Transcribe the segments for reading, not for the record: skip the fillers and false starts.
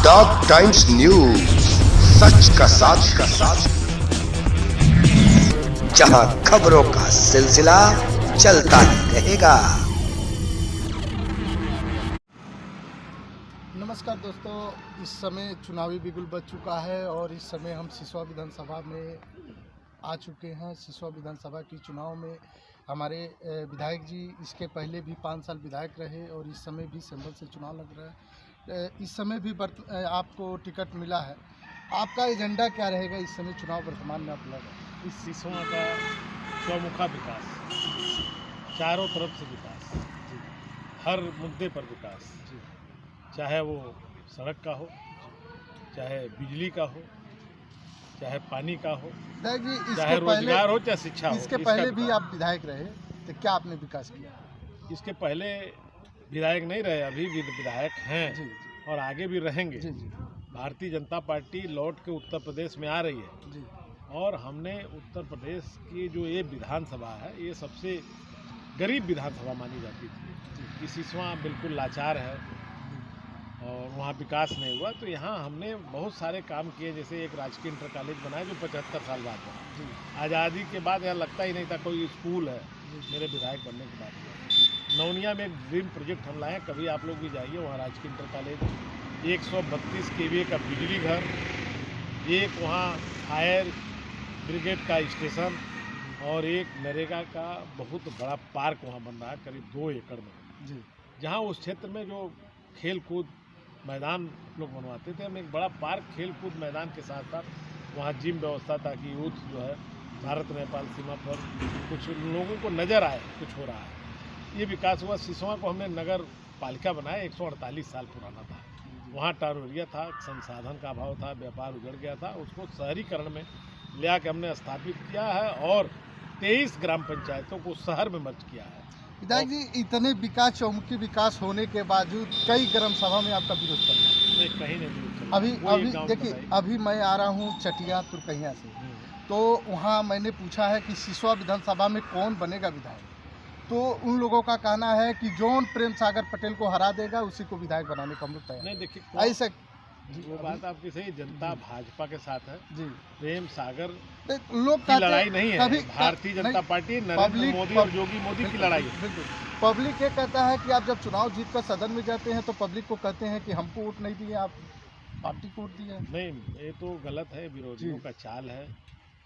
Dog times news, सच का साथ, जहां खबरों का सिलसिला चलता ही रहेगा। नमस्कार दोस्तों, इस समय चुनावी बिगुल बज चुका है और इस समय हम सिसवा विधानसभा में आ चुके हैं। सिसवा विधानसभा की चुनाव में हमारे विधायक जी इसके पहले भी 5 साल विधायक रहे और इस समय भी सिंबल से चुनाव लग रहा है। इस समय भी आपको टिकट मिला है। आपका एजेंडा क्या रहेगा इस समय चुनाव वर्तमान में आप लड़ रहे हैं? इस सिसवा का चौमुखा विकास, चारों तरफ से विकास, हर मुद्दे पर विकास, चाहे वो सड़क का हो, चाहे बिजली का हो, चाहे पानी का हो, चाहे रोजगार हो, चाहे शिक्षा हो। इसके पहले भी आप विधायक रहे, तो क्या आपने विकास किया? इसके पहले विधायक नहीं रहे, अभी भी विधायक हैं जी, और आगे भी रहेंगे। जी जी भारतीय जनता पार्टी लौट के उत्तर प्रदेश में आ रही है जी और हमने उत्तर प्रदेश की जो ये विधानसभा है, ये सबसे गरीब विधानसभा मानी जाती थी। ये सिसवा बिल्कुल लाचार है और वहाँ विकास नहीं हुआ, तो यहाँ हमने बहुत सारे काम किए। जैसे एक राजकीय इंटर कॉलेज बनाया जो 75 साल बाद बना। आज़ादी के बाद यहाँ लगता ही नहीं था कोई स्कूल है, मेरे विधायक बनने के बाद। नौनिया में एक ड्रीम प्रोजेक्ट हम लाए, कभी आप लोग भी जाइए वहाँ राजकीय इंटर कॉलेज। 132 kVA का बिजली घर, एक वहाँ फायर ब्रिगेड का स्टेशन और एक नरेगा का बहुत बड़ा पार्क वहाँ बन रहा है करीब 2 एकड़ में जी। जहाँ उस क्षेत्र में जो खेल कूद मैदान लोग बनवाते थे, हम एक बड़ा पार्क खेल कूद मैदान के साथ साथ वहाँ जिम व्यवस्था, ताकि यूथ जो है भारत नेपाल सीमा पर कुछ लोगों को नज़र आए कुछ हो रहा है। ये विकास हुआ। सिसवा को हमने नगर पालिका बनाया, 148 साल पुराना था। वहाँ टारोरिया था, संसाधन का अभाव था, व्यापार उजड़ गया था, उसको शहरीकरण में ले आके हमने स्थापित किया है और 23 ग्राम पंचायतों को शहर में मर्ज किया है। विधायक जी, इतने विकास, चौमुखी विकास होने के बावजूद कई ग्राम सभा में आपका विरोध चल रहा है। नहीं, कहीं नहीं विरोध चल रहा। अभी देखिए, अभी मैं आ रहा हूँ चटिया तुरकहिया से, तो वहाँ मैंने पूछा है कि सिसवा विधानसभा में कौन बनेगा विधायक, तो उन लोगों का कहना है कि जौन प्रेम सागर पटेल को हरा देगा उसी को विधायक बनाने को हम लोग तैयार। नहीं, देखिए ऐसे वो बात आपकी सही, जनता भाजपा के साथ है जी। प्रेम सागर लोग की लड़ाई नहीं है, भारतीय जनता पार्टी नरेंद्र मोदी और योगी मोदी की लड़ाई है। बिल्कुल। पब्लिक ये कहता है कि आप जब चुनाव जीत कर सदन में जाते हैं तो पब्लिक को कहते हैं कि हमको वोट नहीं दिए, आप पार्टी को वोट दिए। नहीं, ये तो गलत है, विरोधियों का चाल है।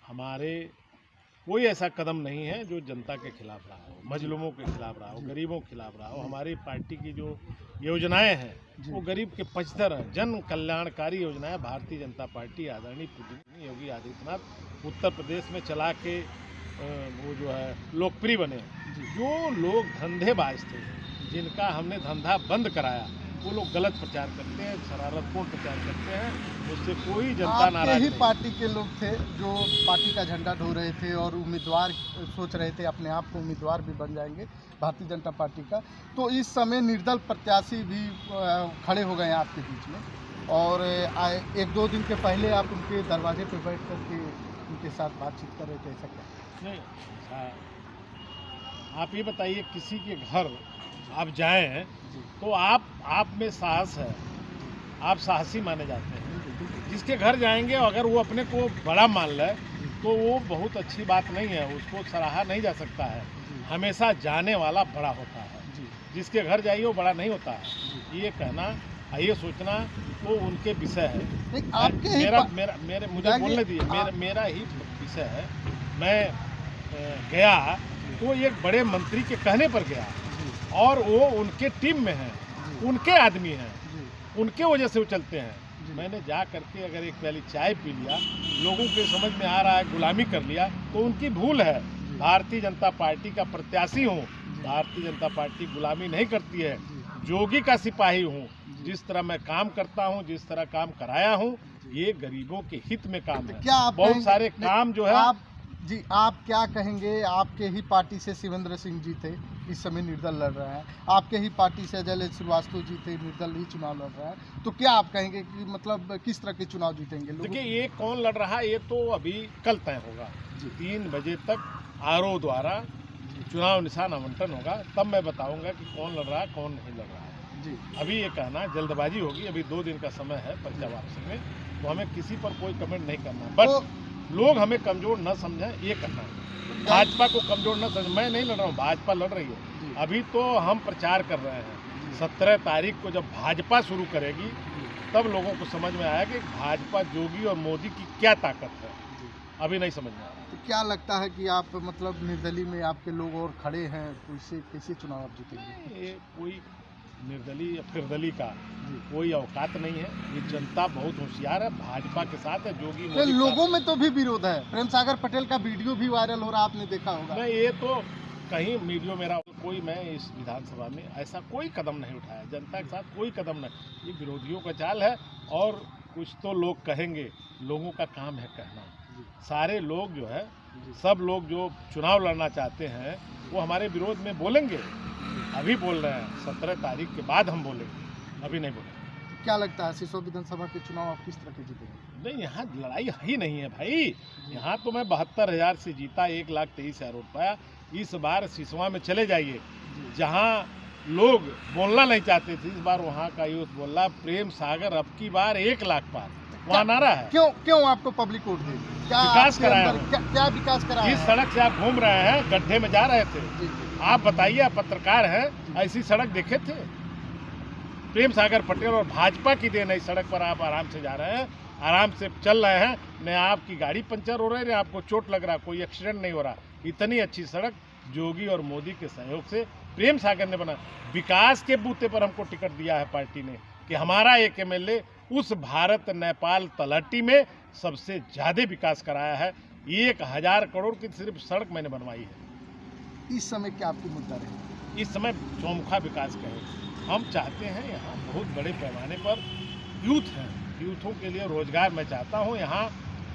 हमारे कोई ऐसा कदम नहीं है जो जनता के खिलाफ रहा हो, मजलूमों के खिलाफ रहा हो, गरीबों के खिलाफ रहा हो। हमारी पार्टी की जो योजनाएं हैं वो गरीब के पक्षधर हैं, जन कल्याणकारी योजनाएं भारतीय जनता पार्टी आदरणीय पूजनीय योगी आदित्यनाथ उत्तर प्रदेश में चला के वो जो है लोकप्रिय बने। जो लोग धंधेबाज थे, जिनका हमने धंधा बंद कराया, वो लोग गलत प्रचार करते हैं, शरारतपूर्ण प्रचार करते हैं, उससे कोई जनता नाराज नहीं। पार्टी के लोग थे जो पार्टी का झंडा ढो रहे थे और उम्मीदवार सोच रहे थे अपने आप को उम्मीदवार भी बन जाएंगे भारतीय जनता पार्टी का, तो इस समय निर्दल प्रत्याशी भी खड़े हो गए हैं आपके बीच में और 1-2 दिन के पहले आप उनके दरवाजे पर बैठ करके उनके साथ बातचीत कर रहे थे, ऐसा क्या? नहीं, आप ये बताइए, किसी के घर आप जाएं तो आप में साहस है, आप साहसी माने जाते हैं। जिसके घर जाएंगे अगर वो अपने को बड़ा मान ले तो वो बहुत अच्छी बात नहीं है, उसको सराहा नहीं जा सकता है। हमेशा जाने वाला बड़ा होता है, जिसके घर जाइए वो बड़ा नहीं होता है। ये कहना, ये सोचना तो उनके विषय है। मुझे बोलने दीजिए, मेरा ही विषय है। मैं गया तो एक बड़े मंत्री के कहने पर गया और वो उनके टीम में हैं, उनके आदमी हैं, उनके वजह से वो चलते हैं। मैंने जा करके अगर एक प्याली चाय पी लिया, लोगों के समझ में आ रहा है गुलामी कर लिया, तो उनकी भूल है। भारतीय जनता पार्टी का प्रत्याशी हूँ, भारतीय जनता पार्टी गुलामी नहीं करती है, जोगी का सिपाही हूँ। जिस तरह मैं काम करता हूँ, जिस तरह काम कराया हूँ, ये गरीबों के हित में काम है। क्या बहुत सारे काम जो है आप क्या कहेंगे? आपके ही पार्टी से शिवेंद्र सिंह जी थे, इस समय निर्दल लड़ रहे हैं। आपके ही पार्टी से अजय श्रीवास्तव जी थे, निर्दल ही चुनाव लड़ रहे हैं। तो क्या आप कहेंगे कि मतलब किस तरह के चुनाव जीतेंगे लोग? देखिए, ये कौन लड़ रहा है ये तो अभी कल तय होगा। 3 बजे तक आरओ द्वारा चुनाव निशान आवंटन होगा, तब मैं बताऊंगा कि कौन लड़ रहा है, कौन नहीं लड़ रहा है। जी अभी ये कहना जल्दबाजी होगी, अभी 2 दिन का समय है पर्चा वापसी में, तो हमें किसी पर कोई कमेंट नहीं करना, बट लोग हमें कमजोर न समझें ये करना है। भाजपा को कमजोर न समझ, मैं नहीं लड़ रहा हूँ, भाजपा लड़ रही है। अभी तो हम प्रचार कर रहे हैं, 17 तारीख को जब भाजपा शुरू करेगी तब लोगों को समझ में आया कि भाजपा, योगी और मोदी की क्या ताकत है, अभी नहीं समझ में आया। तो क्या लगता है कि आप मतलब निर्दलीय में आपके लोग और खड़े हैं, तो इससे कैसे चुनाव आप जीतेंगे? ये कोई निर्दलीय या फिरदली का कोई औकात नहीं है, ये जनता बहुत होशियार है, भाजपा के साथ है, योगी मोदी के लोगों में तो भी विरोध है। प्रेम सागर पटेल का वीडियो भी वायरल हो रहा, आपने देखा होगा। नहीं, ये तो कहीं वीडियो मेरा कोई, मैं इस विधानसभा में ऐसा कोई कदम नहीं उठाया, जनता के साथ कोई कदम नहीं, ये विरोधियों का चाल है। और कुछ तो लोग कहेंगे, लोगों का काम है कहना। सारे लोग जो है, सब लोग जो चुनाव लड़ना चाहते हैं वो हमारे विरोध में बोलेंगे, अभी बोल रहे हैं, 17 तारीख के बाद हम बोलेंगे, अभी नहीं बोलेंगे। क्या लगता है सिसोर विधानसभा के चुनाव आप किस तरह के जीतेंगे? नहीं, यहाँ लड़ाई ही नहीं है भाई, यहाँ तो मैं 72,000 से जीता, 1,23,000 वोट पाया। इस बार सिसवा में चले जाइए, जहाँ लोग बोलना नहीं चाहते थे, इस बार वहाँ का यूथ बोल रहा, प्रेम सागर अब की बार 1 लाख पार, वहाँ नारा है। क्यों आपको पब्लिक वोट देगी? क्या विकास कराया, क्या विकास कराया? इस सड़क से आप घूम रहे हैं, गड्ढे में जा रहे थे, आप बताइए, आप पत्रकार हैं, ऐसी सड़क देखे थे? प्रेम सागर पटेल और भाजपा की देन है, इस सड़क पर आप आराम से जा रहे हैं, आराम से चल रहे हैं, न आपकी गाड़ी पंचर हो रही है, न आपको चोट लग रहा, कोई एक्सीडेंट नहीं हो रहा। इतनी अच्छी सड़क योगी और मोदी के सहयोग से प्रेम सागर ने बना। विकास के बूते पर हमको टिकट दिया है पार्टी ने कि हमारा एक MLA उस भारत नेपाल तलहटी में सबसे ज़्यादा विकास कराया है। 1,000 करोड़ की सिर्फ सड़क मैंने बनवाई है। इस समय क्या आपकी मुद्दा रहे? इस समय चौमुखा विकास करें। हम चाहते हैं, यहाँ बहुत बड़े पैमाने पर यूथ हैं, यूथों के लिए रोजगार मैं चाहता हूँ। यहाँ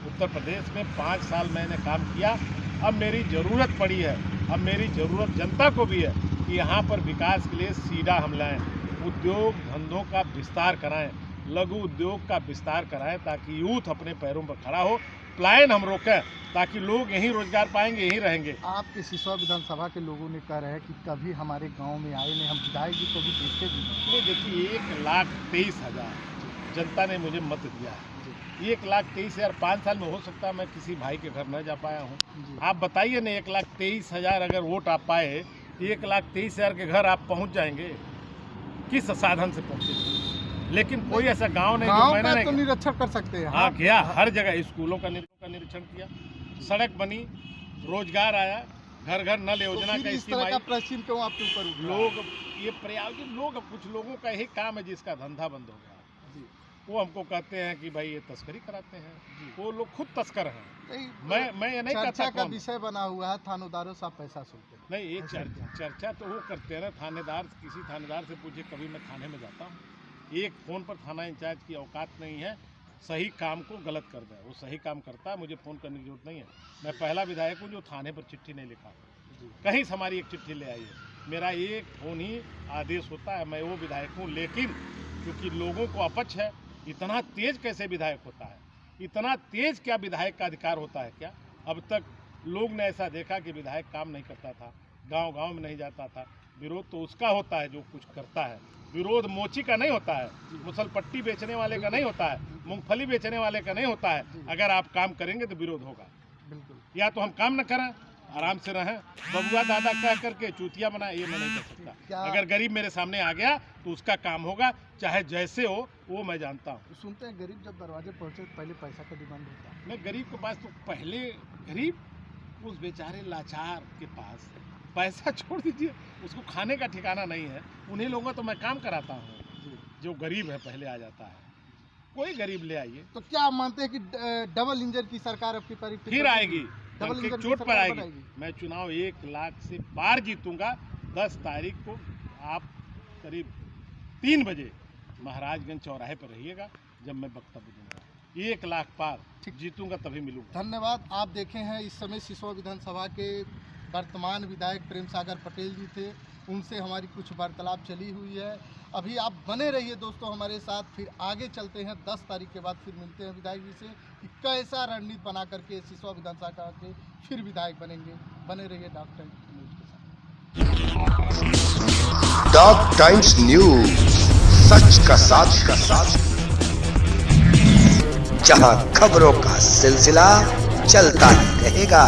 उत्तर प्रदेश में 5 साल मैंने काम किया, अब मेरी ज़रूरत पड़ी है, अब मेरी ज़रूरत जनता को भी है कि यहाँ पर विकास के लिए सीधा हम लाएँ, उद्योग धंधों का विस्तार कराएं, लघु उद्योग का विस्तार कराएं, ताकि यूथ अपने पैरों पर खड़ा हो। पलायन हम रोकें, ताकि लोग यहीं रोजगार पाएंगे, यहीं रहेंगे। आपके सिसवा विधानसभा के लोगों ने कह रहे हैं कि कभी हमारे गांव में आए नहीं, हम विधायक जी को भी देखते भी नहीं। देखिए, 1,23,000 जनता ने मुझे मत दिया है। 1,23,000 5 साल में हो सकता है मैं किसी भाई के घर न जा पाया हूँ। आप बताइए ना, 1,23,000 अगर वोट आप पाए, 1,23,000 के घर आप पहुँच जाएंगे, किस साधन से पहुँचे? लेकिन कोई ऐसा गांव नहीं जो मैंने नहीं, तो निरीक्षण कर सकते हैं। हाँ किया, हर जगह स्कूलों का निरीक्षण किया, सड़क बनी, रोजगार आया, घर घर नल योजना का इस तरह का प्रश्न क्यों आपके ऊपर? लोग ये प्रायोजित लोग, कुछ लोगों का यही काम है जिसका धंधा बंद हो गया, वो हमको कहते हैं कि भाई ये तस्करी कराते हैं, वो लोग खुद तस्कर हैं। मैं ये नहीं कहता, चर्चा का विषय बना हुआ है, थानेदारों से आप पैसा सुनते हैं। नहीं, ये चर्चा तो वो करते हैं ना, थानेदार, किसी थानेदार से पूछे, कभी मैं थाने में जाता हूँ, एक फ़ोन पर थाना इंचार्ज की औकात नहीं है सही काम को गलत कर दे, वो सही काम करता है, मुझे फ़ोन करने की जरूरत नहीं है। मैं पहला विधायक हूँ जो थाने पर चिट्ठी नहीं लिखा, कहीं से हमारी एक चिट्ठी ले आई है, मेरा एक फ़ोन ही आदेश होता है, मैं वो विधायक हूँ। लेकिन क्योंकि लोगों को अपच है, इतना तेज कैसे विधायक होता है, इतना तेज क्या विधायक का अधिकार होता है क्या? अब तक लोग ने ऐसा देखा कि विधायक काम नहीं करता था, गांव-गांव में नहीं जाता था। विरोध तो उसका होता है जो कुछ करता है, विरोध मोची का नहीं होता है, मुसलपट्टी बेचने वाले का नहीं होता है, मूंगफली बेचने वाले का नहीं होता है। अगर आप काम करेंगे तो विरोध होगा। बिल्कुल। या तो हम काम न करें, आराम से रहें, बबुआ दादा कह करके चूतिया बनाए, ये मैं नहीं कर सकता। अगर गरीब मेरे सामने आ गया तो उसका काम होगा, चाहे जैसे हो, वो मैं जानता हूँ। सुनते हैं गरीब जब दरवाजे पहुँचे पहले पैसा का डिमांड होता है। मैं गरीब के पास तो पहले, गरीब उस बेचारे लाचार के पास पैसा छोड़ दीजिए, उसको खाने का ठिकाना नहीं है, उन्हीं लोगों तो मैं काम कराता हूँ। जो गरीब है पहले आ जाता है, कोई गरीब ले आइए। तो क्या आप मानते हैं कि डबल इंजन की सरकार आपकी फिर आएगी, डबल इंजन चोट पर आएगी। मैं चुनाव 1 लाख से पार जीतूंगा। 10 तारीख को आप करीब 3 बजे महाराजगंज चौराहे पर रहिएगा, जब मैं वक्तव्य दूंगा। 1 लाख पार जीतूंगा, तभी मिलूंगा। धन्यवाद। आप देखे हैं इस समय सिसवा विधानसभा के वर्तमान विधायक प्रेम सागर पटेल जी थे, उनसे हमारी कुछ वार्तालाप चली हुई है। अभी आप बने रहिए दोस्तों हमारे साथ, फिर आगे चलते हैं। 10 तारीख के बाद फिर मिलते हैं विधायक जी से कि कैसा रणनीति बना करके सिसवा विधानसभा के फिर विधायक बनेंगे। बने रहिए डॉक्टर न्यूज़ के साथ। डॉग टाइम्स न्यूज, सच का साथ, जहां खबरों का सिलसिला चलता ही रहेगा।